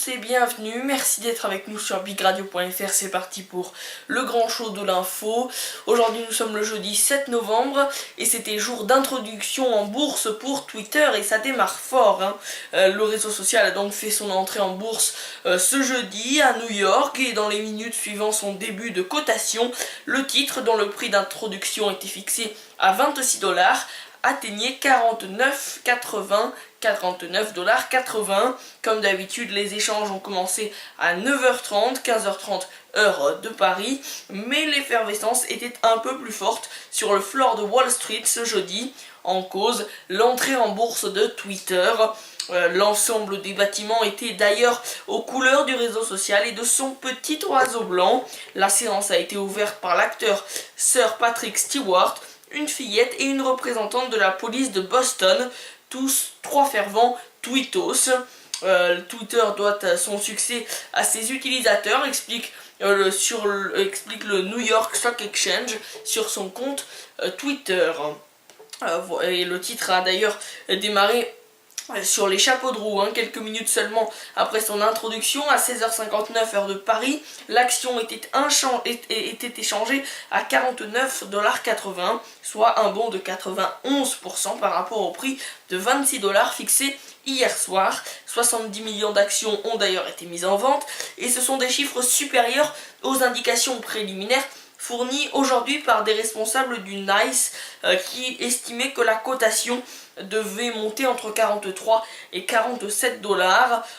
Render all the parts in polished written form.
tous et bienvenue, merci d'être avec nous sur bigradio.fr, c'est parti pour le grand show de l'info. Aujourd'hui nous sommes le jeudi 7 novembre et c'était jour d'introduction en bourse pour Twitter et ça démarre fort. Le réseau social a donc fait son entrée en bourse ce jeudi à New York et dans les minutes suivant son début de cotation, le titre dont le prix d'introduction était fixé à 26 $, atteignait 49,80 $. Comme d'habitude, les échanges ont commencé à 9h30, 15h30 heure de Paris, mais l'effervescence était un peu plus forte sur le floor de Wall Street ce jeudi, en cause l'entrée en bourse de Twitter. L'ensemble des bâtiments était d'ailleurs aux couleurs du réseau social et de son petit oiseau blanc. La séance a été ouverte par l'acteur Sir Patrick Stewart, une fillette et une représentante de la police de Boston, tous trois fervents tweetos. Twitter doit son succès à ses utilisateurs, explique le New York Stock Exchange sur son compte Twitter. Et le titre a d'ailleurs démarré sur les chapeaux de roue, quelques minutes seulement après son introduction à 16h59 heure de Paris, l'action était échangée à 49,80 $, soit un bond de 91% par rapport au prix de 26 $ fixé hier soir. 70 millions d'actions ont d'ailleurs été mises en vente et ce sont des chiffres supérieurs aux indications préliminaires fournies aujourd'hui par des responsables du NICE qui estimaient que la cotation devait monter entre 43 et 47 $.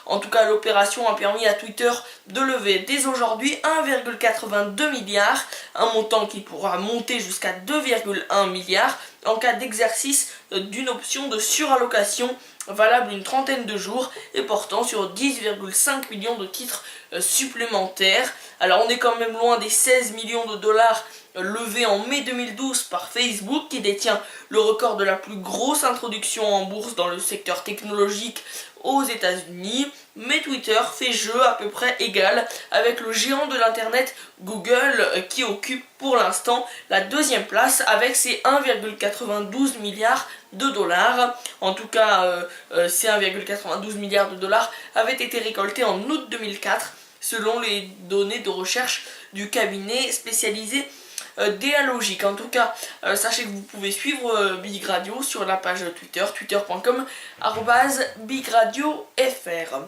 En tout cas, l'opération a permis à Twitter de lever dès aujourd'hui 1,82 milliard, un montant qui pourra monter jusqu'à 2,1 milliards en cas d'exercice d'une option de surallocation valable une trentaine de jours et portant sur 10,5 millions de titres supplémentaires. Alors on est quand même loin des 16 millions de dollars levés en mai 2012 par Facebook, qui détient le record de la plus grosse introduction en bourse dans le secteur technologique aux États-Unis, mais Twitter fait jeu à peu près égal avec le géant de l'internet Google, qui occupe pour l'instant la deuxième place avec ses 1,92 milliards de dollars. En tout cas, ces 1,92 milliards de dollars avaient été récoltés en août 2004 selon les données de recherche du cabinet spécialisé Dealogic. En tout cas, sachez que vous pouvez suivre Big Radio sur la page Twitter, twitter.com/bigradiofr.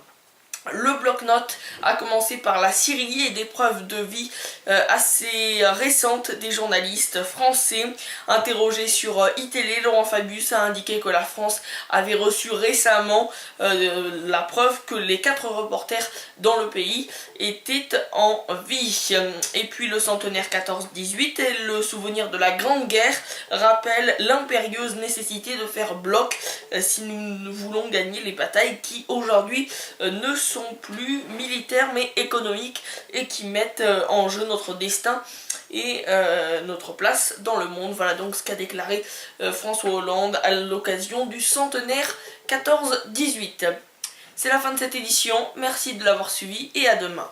Le bloc-notes a commencé par la Syrie et des preuves de vie assez récentes des journalistes français. Interrogé sur iTélé, Laurent Fabius a indiqué que la France avait reçu récemment la preuve que les 4 reporters dans le pays étaient en vie. Et puis le centenaire 14-18 et le souvenir de la Grande Guerre rappellent l'impérieuse nécessité de faire bloc si nous voulons gagner les batailles qui aujourd'hui ne sont plus militaires mais économiques et qui mettent en jeu notre destin et notre place dans le monde. Voilà donc ce qu'a déclaré François Hollande à l'occasion du centenaire 14-18. C'est la fin de cette édition, merci de l'avoir suivi et à demain.